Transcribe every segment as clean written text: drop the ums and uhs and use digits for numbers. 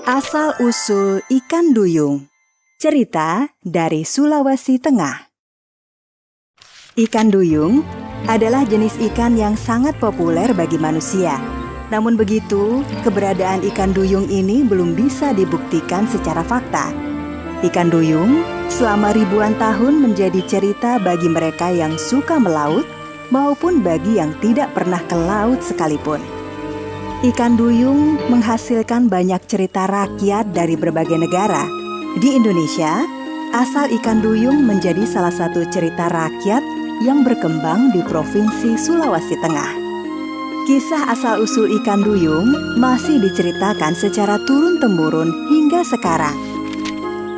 Asal-usul ikan duyung. Cerita dari Sulawesi Tengah. Ikan duyung adalah jenis ikan yang sangat populer bagi manusia. Namun begitu, keberadaan ikan duyung ini belum bisa dibuktikan secara fakta. Ikan duyung selama ribuan tahun menjadi cerita bagi mereka yang suka melaut maupun bagi yang tidak pernah ke laut sekalipun. Ikan duyung menghasilkan banyak cerita rakyat dari berbagai negara. Di Indonesia, asal ikan duyung menjadi salah satu cerita rakyat yang berkembang di Provinsi Sulawesi Tengah. Kisah asal-usul ikan duyung masih diceritakan secara turun-temurun hingga sekarang.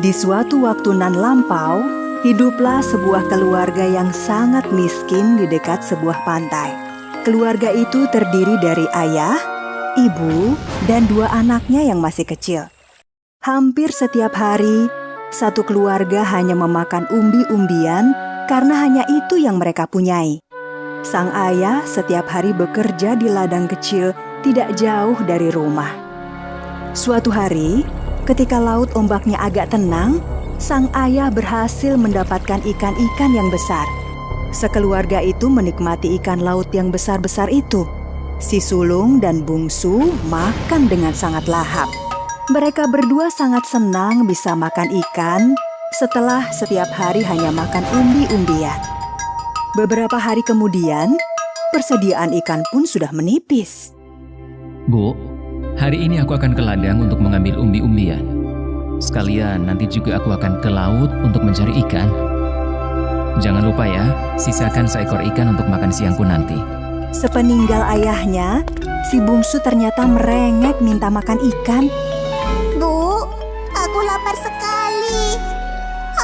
Di suatu waktu nan lampau, hiduplah sebuah keluarga yang sangat miskin di dekat sebuah pantai. Keluarga itu terdiri dari ayah, ibu, dan 2 anaknya yang masih kecil. Hampir setiap hari, satu keluarga hanya memakan umbi-umbian karena hanya itu yang mereka punyai. Sang ayah setiap hari bekerja di ladang kecil tidak jauh dari rumah. Suatu hari, ketika laut ombaknya agak tenang, sang ayah berhasil mendapatkan ikan-ikan yang besar. Sekeluarga itu menikmati ikan laut yang besar-besar itu. Si sulung dan bungsu makan dengan sangat lahap. Mereka berdua sangat senang bisa makan ikan setelah setiap hari hanya makan umbi-umbian. Beberapa hari kemudian, persediaan ikan pun sudah menipis. Bu, hari ini aku akan ke ladang untuk mengambil umbi-umbian. Sekalian nanti juga aku akan ke laut untuk mencari ikan. Jangan lupa ya, sisakan seekor ikan untuk makan siangku nanti. Sepeninggal ayahnya, si bungsu ternyata merengek minta makan ikan. Bu, aku lapar sekali.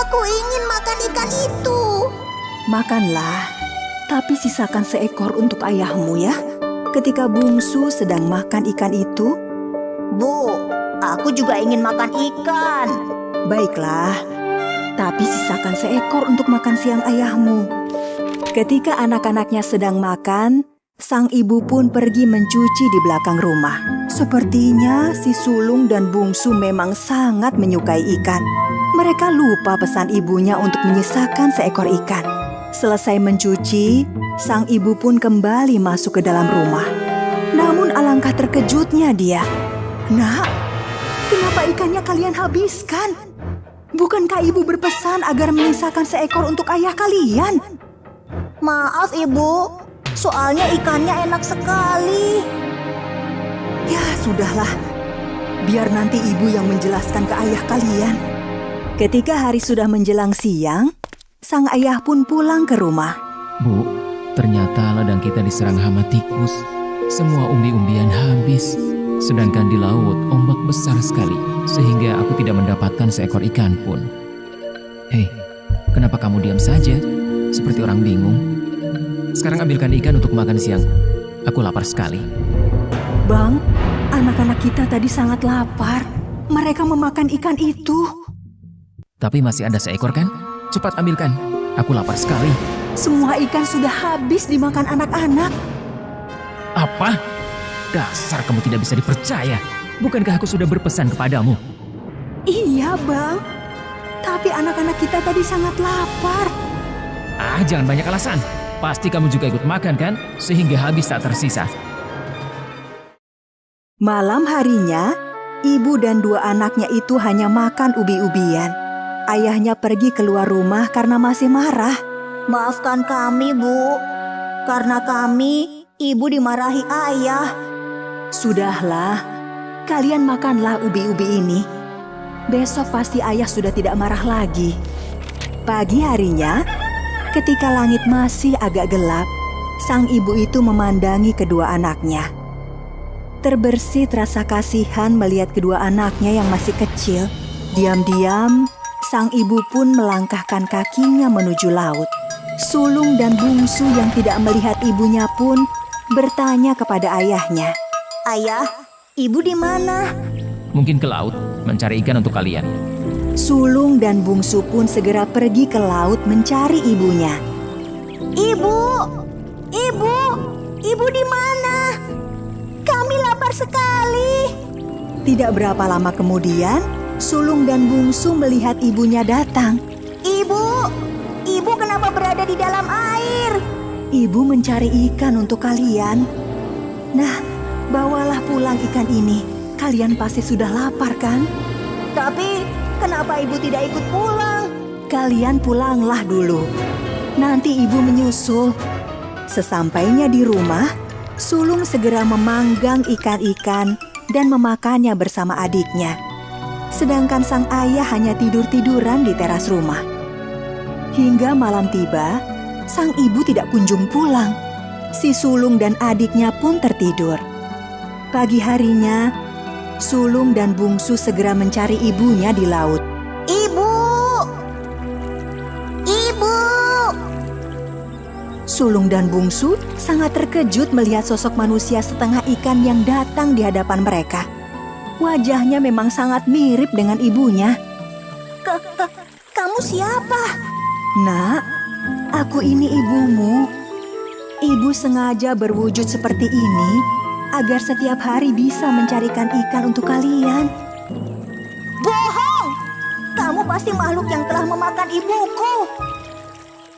Aku ingin makan ikan itu. Makanlah, tapi sisakan seekor untuk ayahmu ya. Ketika bungsu sedang makan ikan itu, Bu, aku juga ingin makan ikan. baiklah, tapi sisakan seekor untuk makan siang ayahmu. Ketika anak-anaknya sedang makan, sang ibu pun pergi mencuci di belakang rumah. Sepertinya si sulung dan bungsu memang sangat menyukai ikan. Mereka lupa pesan ibunya untuk menyisakan seekor ikan. Selesai mencuci, sang ibu pun kembali masuk ke dalam rumah. Namun alangkah terkejutnya dia. "Nak, kenapa ikannya kalian habiskan? Bukankah ibu berpesan agar menyisakan seekor untuk ayah kalian?" Maaf, Ibu. Soalnya ikannya enak sekali. Ya sudahlah, biar nanti ibu yang menjelaskan ke ayah kalian. Ketika hari sudah menjelang siang, sang ayah pun pulang ke rumah. Bu, ternyata ladang kita diserang hama tikus. Semua umbi-umbian habis. Sedangkan di laut ombak besar sekali, sehingga aku tidak mendapatkan seekor ikan pun. Hei, kenapa kamu diam saja? Seperti orang bingung. Sekarang ambilkan ikan untuk makan siangku. Aku lapar sekali. Bang, anak-anak kita tadi sangat lapar. Mereka memakan ikan itu. Tapi masih ada seekor kan? Cepat ambilkan. Aku lapar sekali. Semua ikan sudah habis dimakan anak-anak. Apa? Dasar kamu tidak bisa dipercaya. Bukankah aku sudah berpesan kepadamu? Iya bang, tapi anak-anak kita tadi sangat lapar. Jangan banyak alasan. Pasti kamu juga ikut makan kan? Sehingga habis tak tersisa. Malam harinya, ibu dan 2 anaknya itu hanya makan ubi-ubian. Ayahnya pergi keluar rumah karena masih marah. Maafkan kami, Bu. Karena kami, Ibu dimarahi ayah. Sudahlah, kalian makanlah ubi-ubi ini. Besok pasti ayah sudah tidak marah lagi. Pagi harinya, ketika langit masih agak gelap, sang ibu itu memandangi kedua anaknya. Terbersit rasa kasihan melihat kedua anaknya yang masih kecil. Diam-diam, sang ibu pun melangkahkan kakinya menuju laut. Sulung dan bungsu yang tidak melihat ibunya pun bertanya kepada ayahnya. Ayah, Ibu di mana? Mungkin ke laut mencari ikan untuk kalian. Sulung dan bungsu pun segera pergi ke laut mencari ibunya. Ibu! Ibu! Ibu di mana? Kami lapar sekali. Tidak berapa lama kemudian, sulung dan bungsu melihat ibunya datang. Ibu, ibu kenapa berada di dalam air? Ibu mencari ikan untuk kalian. Nah, bawalah pulang ikan ini. Kalian pasti sudah lapar kan? Tapi kenapa ibu tidak ikut pulang? Kalian pulanglah dulu. Nanti ibu menyusul. Sesampainya di rumah, sulung segera memanggang ikan-ikan dan memakannya bersama adiknya. Sedangkan sang ayah hanya tidur-tiduran di teras rumah. Hingga malam tiba, sang ibu tidak kunjung pulang. Si sulung dan adiknya pun tertidur. Pagi harinya, sulung dan bungsu segera mencari ibunya di laut. Ibu! Ibu! Sulung dan bungsu sangat terkejut melihat sosok manusia setengah ikan yang datang di hadapan mereka. Wajahnya memang sangat mirip dengan ibunya. Kamu siapa? Nak, aku ini ibumu. Ibu sengaja berwujud seperti ini agar setiap hari bisa mencarikan ikan untuk kalian. Bohong! Kamu pasti makhluk yang telah memakan ibuku.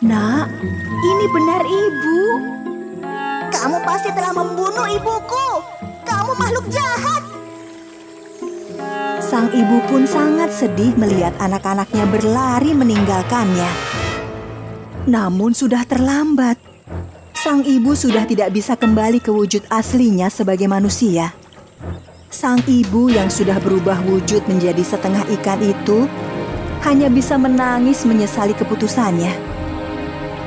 Nak, ini benar ibu. Kamu pasti telah membunuh ibuku. Kamu makhluk jahat. Sang ibu pun sangat sedih melihat anak-anaknya berlari meninggalkannya. Namun sudah terlambat. Sang ibu sudah tidak bisa kembali ke wujud aslinya sebagai manusia. Sang ibu yang sudah berubah wujud menjadi setengah ikan itu hanya bisa menangis menyesali keputusannya.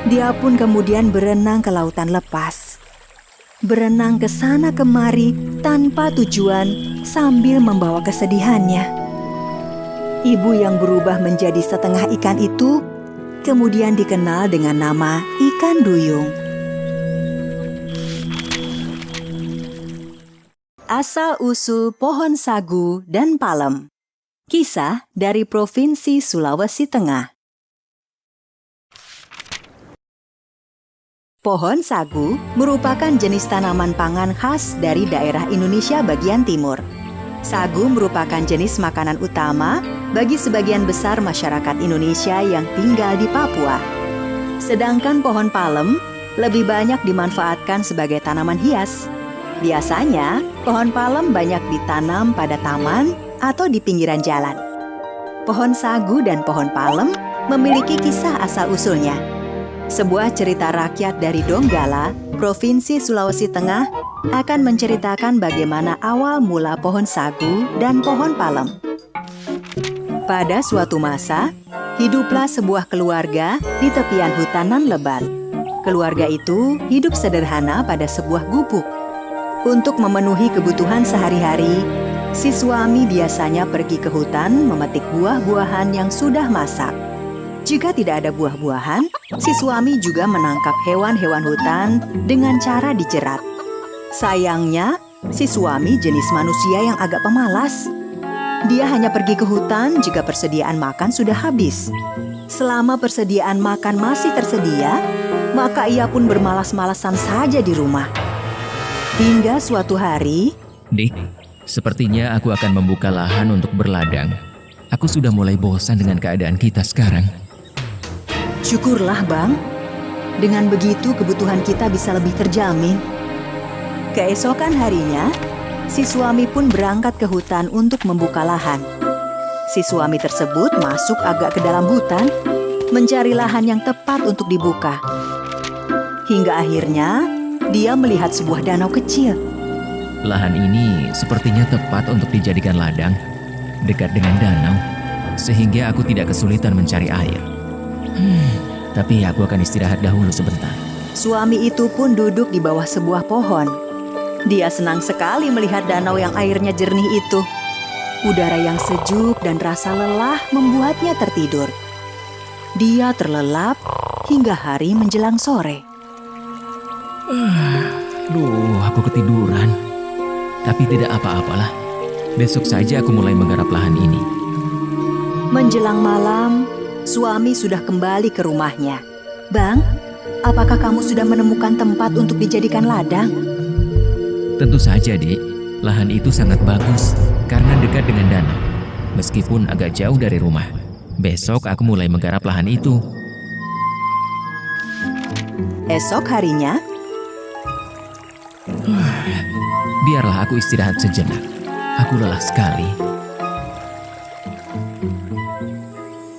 Dia pun kemudian berenang ke lautan lepas. Berenang ke sana kemari tanpa tujuan sambil membawa kesedihannya. Ibu yang berubah menjadi setengah ikan itu kemudian dikenal dengan nama ikan duyung. Asal-usul pohon sagu dan palem. Kisah dari Provinsi Sulawesi Tengah. Pohon sagu merupakan jenis tanaman pangan khas dari daerah Indonesia bagian timur. Sagu merupakan jenis makanan utama bagi sebagian besar masyarakat Indonesia yang tinggal di Papua. Sedangkan pohon palem lebih banyak dimanfaatkan sebagai tanaman hias. Biasanya, pohon palem banyak ditanam pada taman atau di pinggiran jalan. Pohon sagu dan pohon palem memiliki kisah asal-usulnya. Sebuah cerita rakyat dari Donggala, Provinsi Sulawesi Tengah, akan menceritakan bagaimana awal mula pohon sagu dan pohon palem. Pada suatu masa, hiduplah sebuah keluarga di tepian hutanan lebat. Keluarga itu hidup sederhana pada sebuah gubuk. Untuk memenuhi kebutuhan sehari-hari, si suami biasanya pergi ke hutan memetik buah-buahan yang sudah masak. Jika tidak ada buah-buahan, si suami juga menangkap hewan-hewan hutan dengan cara dijerat. Sayangnya, si suami jenis manusia yang agak pemalas. Dia hanya pergi ke hutan jika persediaan makan sudah habis. Selama persediaan makan masih tersedia, maka ia pun bermalas-malasan saja di rumah. Hingga suatu hari, Dik, sepertinya aku akan membuka lahan untuk berladang. Aku sudah mulai bosan dengan keadaan kita sekarang. syukurlah Bang. Dengan begitu kebutuhan kita bisa lebih terjamin. Keesokan harinya, si suami pun berangkat ke hutan untuk membuka lahan. Si suami tersebut masuk agak ke dalam hutan, mencari lahan yang tepat untuk dibuka. Hingga akhirnya, dia melihat sebuah danau kecil. Lahan ini sepertinya tepat untuk dijadikan ladang, dekat dengan danau, sehingga aku tidak kesulitan mencari air. Tapi aku akan istirahat dahulu sebentar. Suami itu pun duduk di bawah sebuah pohon. Dia senang sekali melihat danau yang airnya jernih itu. Udara yang sejuk dan rasa lelah membuatnya tertidur. Dia terlelap hingga hari menjelang sore. Duh, aku ketiduran. Tapi tidak apa-apalah. Besok saja aku mulai menggarap lahan ini. Menjelang malam, suami sudah kembali ke rumahnya. Bang, apakah kamu sudah menemukan tempat untuk dijadikan ladang? Tentu saja, Dik. Lahan itu sangat bagus. karena dekat dengan danau, meskipun agak jauh dari rumah. Besok aku mulai menggarap lahan itu. Esok harinya, Biarlah aku istirahat sejenak. Aku lelah sekali.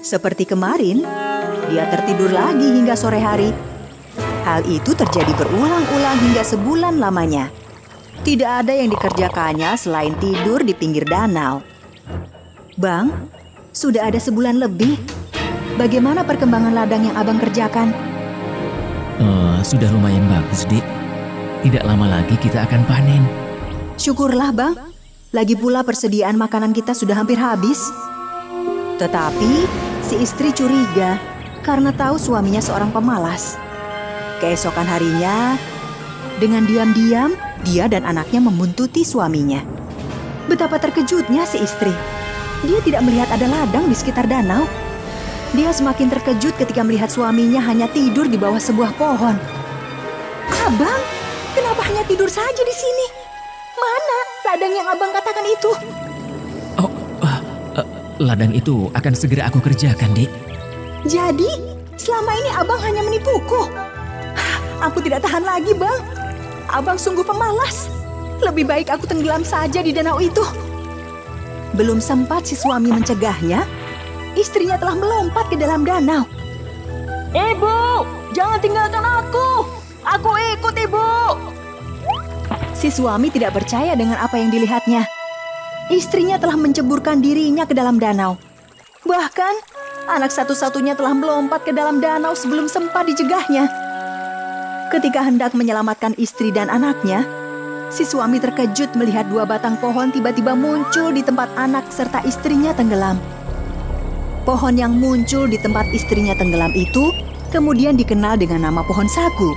seperti kemarin, dia tertidur lagi hingga sore hari. Hal itu terjadi berulang-ulang hingga sebulan lamanya. Tidak ada yang dikerjakannya selain tidur di pinggir danau. Bang, sudah ada sebulan lebih. Bagaimana perkembangan ladang yang abang kerjakan? Sudah lumayan bagus, Dik. Tidak lama lagi kita akan panen. Syukurlah, Bang. Lagi pula persediaan makanan kita sudah hampir habis. Tetapi si istri curiga karena tahu suaminya seorang pemalas. Keesokan harinya, dengan diam-diam, dia dan anaknya membuntuti suaminya. Betapa terkejutnya si istri. Dia tidak melihat ada ladang di sekitar danau. Dia semakin terkejut ketika melihat suaminya hanya tidur di bawah sebuah pohon. Abang, kenapa hanya tidur saja di sini? Mana ladang yang abang katakan itu? Ladang itu akan segera aku kerjakan, Dik. Jadi, selama ini abang hanya menipuku. Aku tidak tahan lagi, Bang. Abang sungguh pemalas. Lebih baik aku tenggelam saja di danau itu. Belum sempat si suami mencegahnya, istrinya telah melompat ke dalam danau. Ibu, jangan tinggalkan aku. Aku ikut, Ibu. Si suami tidak percaya dengan apa yang dilihatnya. Istrinya telah menceburkan dirinya ke dalam danau. Bahkan, anak satu-satunya telah melompat ke dalam danau sebelum sempat dicegahnya. Ketika hendak menyelamatkan istri dan anaknya, si suami terkejut melihat dua batang pohon tiba-tiba muncul di tempat anak serta istrinya tenggelam. Pohon yang muncul di tempat istrinya tenggelam itu kemudian dikenal dengan nama pohon sagu.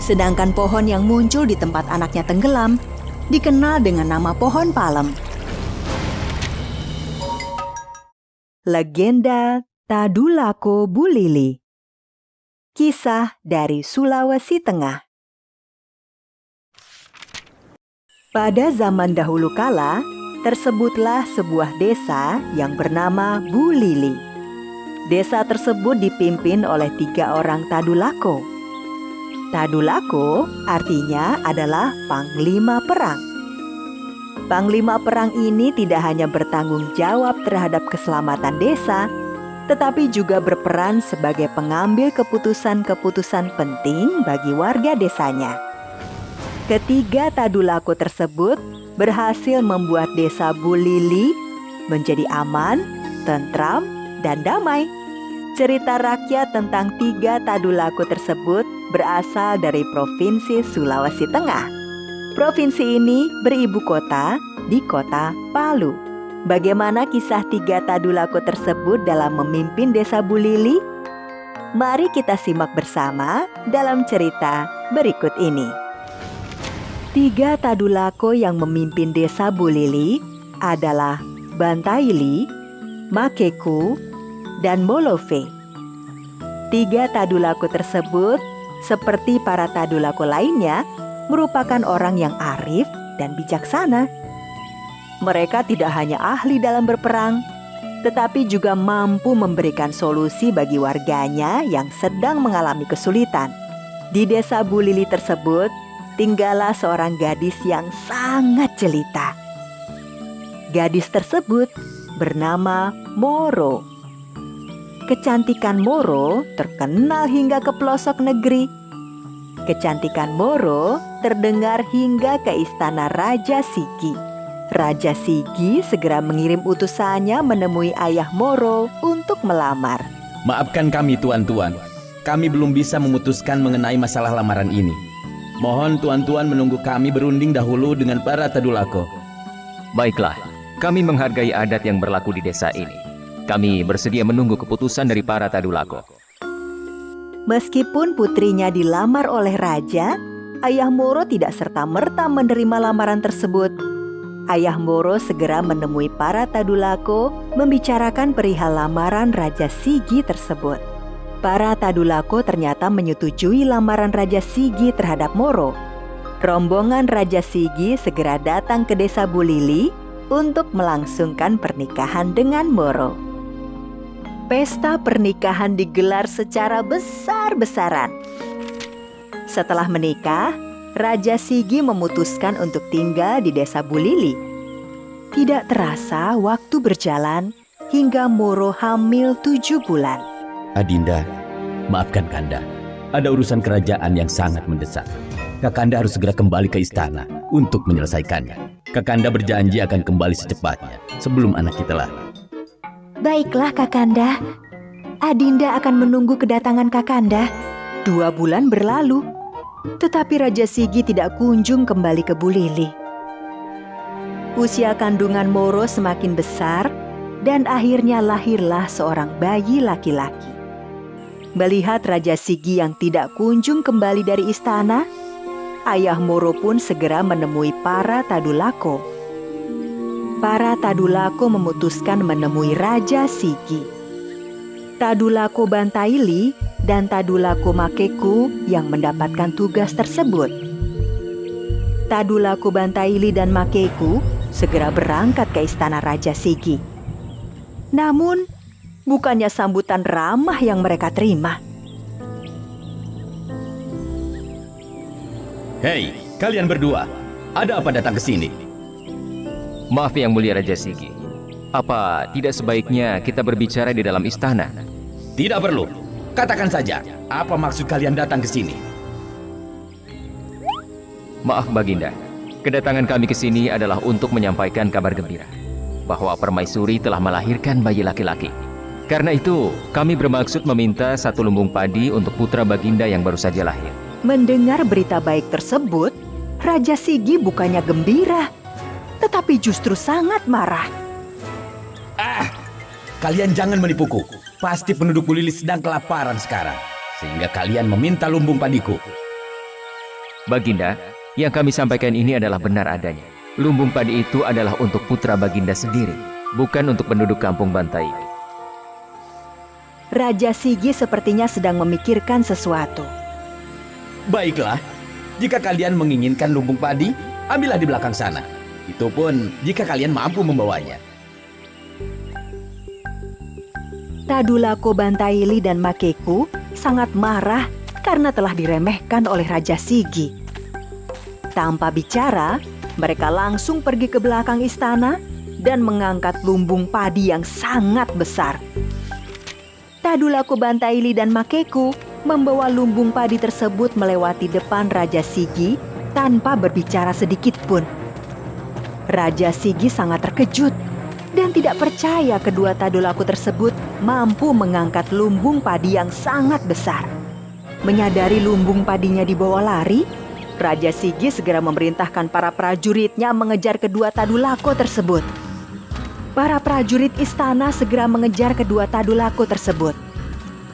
Sedangkan pohon yang muncul di tempat anaknya tenggelam dikenal dengan nama pohon palem. Legenda Tadulako Bulili. Kisah dari Sulawesi Tengah. Pada zaman dahulu kala, tersebutlah sebuah desa yang bernama Bulili. Desa tersebut dipimpin oleh 3 orang Tadulako. Tadulako artinya adalah panglima perang. Panglima perang ini tidak hanya bertanggung jawab terhadap keselamatan desa, tetapi juga berperan sebagai pengambil keputusan-keputusan penting bagi warga desanya. Ketiga Tadulako tersebut berhasil membuat desa Bulili menjadi aman, tentram, dan damai. Cerita rakyat tentang 3 Tadulako tersebut berasal dari Provinsi Sulawesi Tengah. Provinsi ini beribu kota di kota Palu. Bagaimana kisah 3 Tadulako tersebut dalam memimpin desa Bulili? Mari kita simak bersama dalam cerita berikut ini. 3 Tadulako yang memimpin desa Bulili adalah Bantaili, Makeku, dan Molove. 3 Tadulako tersebut, seperti para Tadulako lainnya, merupakan orang yang arif dan bijaksana. Mereka tidak hanya ahli dalam berperang, tetapi juga mampu memberikan solusi bagi warganya yang sedang mengalami kesulitan. Di desa Bulili tersebut, tinggallah seorang gadis yang sangat jelita. Gadis tersebut bernama Moro. Kecantikan Moro terkenal hingga ke pelosok negeri. Kecantikan Moro terdengar hingga ke istana Raja Sigi. Raja Sigi segera mengirim utusannya menemui ayah Moro untuk melamar. Maafkan kami tuan-tuan, kami belum bisa memutuskan mengenai masalah lamaran ini. Mohon tuan-tuan menunggu kami berunding dahulu dengan para Tadulako. Baiklah, kami menghargai adat yang berlaku di desa ini. Kami bersedia menunggu keputusan dari para Tadulako. Meskipun putrinya dilamar oleh raja, ayah Moro tidak serta-merta menerima lamaran tersebut. Ayah Moro segera menemui para Tadulako membicarakan perihal lamaran Raja Sigi tersebut. Para Tadulako ternyata menyetujui lamaran Raja Sigi terhadap Moro. Rombongan Raja Sigi segera datang ke desa Bulili untuk melangsungkan pernikahan dengan Moro. Pesta pernikahan digelar secara besar-besaran. Setelah menikah, Raja Sigi memutuskan untuk tinggal di desa Bulili. Tidak terasa waktu berjalan hingga Moro hamil 7 bulan. Adinda, maafkan Kanda. Ada urusan kerajaan yang sangat mendesak. Kakanda harus segera kembali ke istana untuk menyelesaikannya. Kakanda berjanji akan kembali secepatnya sebelum anak kita lahir. Baiklah Kakanda, Adinda akan menunggu kedatangan Kakanda. 2 bulan berlalu, tetapi Raja Sigi tidak kunjung kembali ke Bulili. Usia kandungan Moro semakin besar dan akhirnya lahirlah seorang bayi laki-laki. Melihat Raja Sigi yang tidak kunjung kembali dari istana, ayah Moro pun segera menemui para Tadulako. Para Tadulako memutuskan menemui Raja Sigi. Tadulako Bantaili dan Tadulako Makeku yang mendapatkan tugas tersebut. Tadulako Bantaili dan Makeku segera berangkat ke istana Raja Sigi. Namun, bukannya sambutan ramah yang mereka terima. Hei, kalian berdua, ada apa datang ke sini? Maaf Yang Mulia Raja Sigi. Apa tidak sebaiknya kita berbicara di dalam istana? Tidak perlu. Katakan saja, apa maksud kalian datang ke sini? Maaf Baginda, kedatangan kami ke sini adalah untuk menyampaikan kabar gembira bahwa Permaisuri telah melahirkan bayi laki-laki. Karena itu, kami bermaksud meminta 1 lumbung padi untuk putra Baginda yang baru saja lahir. Mendengar berita baik tersebut, Raja Sigi bukannya gembira, tetapi justru sangat marah. Kalian jangan menipuku. Pasti penduduk Bulili sedang kelaparan sekarang, sehingga kalian meminta lumbung padiku. Baginda, yang kami sampaikan ini adalah benar adanya. Lumbung padi itu adalah untuk putra Baginda sendiri, bukan untuk penduduk kampung Bantai. Raja Sigi sepertinya sedang memikirkan sesuatu. Baiklah, jika kalian menginginkan lumbung padi, ambillah di belakang sana. Itu pun jika kalian mampu membawanya. Tadulako Bantaili dan Makeku sangat marah karena telah diremehkan oleh Raja Sigi. Tanpa bicara, mereka langsung pergi ke belakang istana dan mengangkat lumbung padi yang sangat besar. Tadulako Bantaili dan Makeku membawa lumbung padi tersebut melewati depan Raja Sigi tanpa berbicara sedikit pun. Raja Sigi sangat terkejut dan tidak percaya kedua Tadulako tersebut mampu mengangkat lumbung padi yang sangat besar. Menyadari lumbung padinya dibawa lari, Raja Sigi segera memerintahkan para prajuritnya mengejar kedua Tadulako tersebut. Para prajurit istana segera mengejar kedua Tadulako tersebut.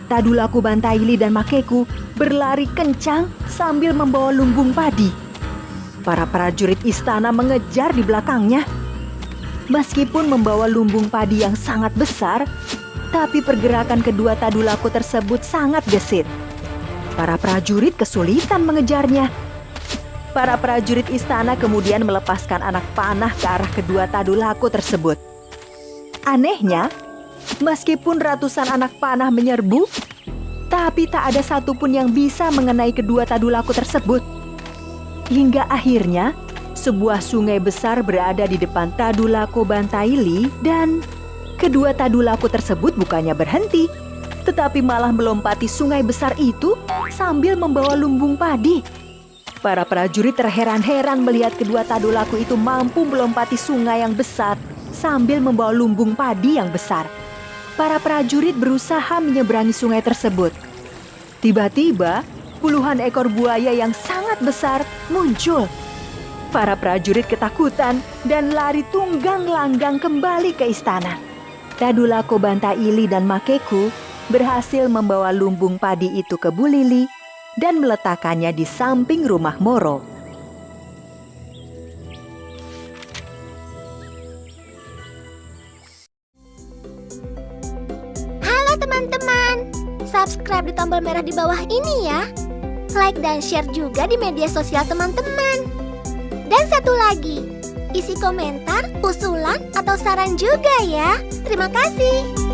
Tadulako Bantaili dan Makeku berlari kencang sambil membawa lumbung padi. Para prajurit istana mengejar di belakangnya. Meskipun membawa lumbung padi yang sangat besar, tapi pergerakan kedua Tadulako tersebut sangat gesit. Para prajurit kesulitan mengejarnya. Para prajurit istana kemudian melepaskan anak panah ke arah kedua Tadulako tersebut. Anehnya, meskipun ratusan anak panah menyerbu, tapi tak ada satupun yang bisa mengenai kedua Tadulako tersebut. Hingga akhirnya, sebuah sungai besar berada di depan Tadulako Bantaili dan kedua Tadulako tersebut bukannya berhenti, tetapi malah melompati sungai besar itu sambil membawa lumbung padi. Para prajurit terheran-heran melihat kedua Tadulako itu mampu melompati sungai yang besar sambil membawa lumbung padi yang besar. Para prajurit berusaha menyeberangi sungai tersebut. Tiba-tiba, puluhan ekor buaya yang sangat besar muncul. Para prajurit ketakutan dan lari tunggang langgang kembali ke istana. Tadulako Bantaili dan Makeku berhasil membawa lumbung padi itu ke Bulili dan meletakkannya di samping rumah Moro. Halo teman-teman, subscribe di tombol merah di bawah ini ya. Like dan share juga di media sosial teman-teman. Dan satu lagi, isi komentar, usulan, atau saran juga ya. Terima kasih.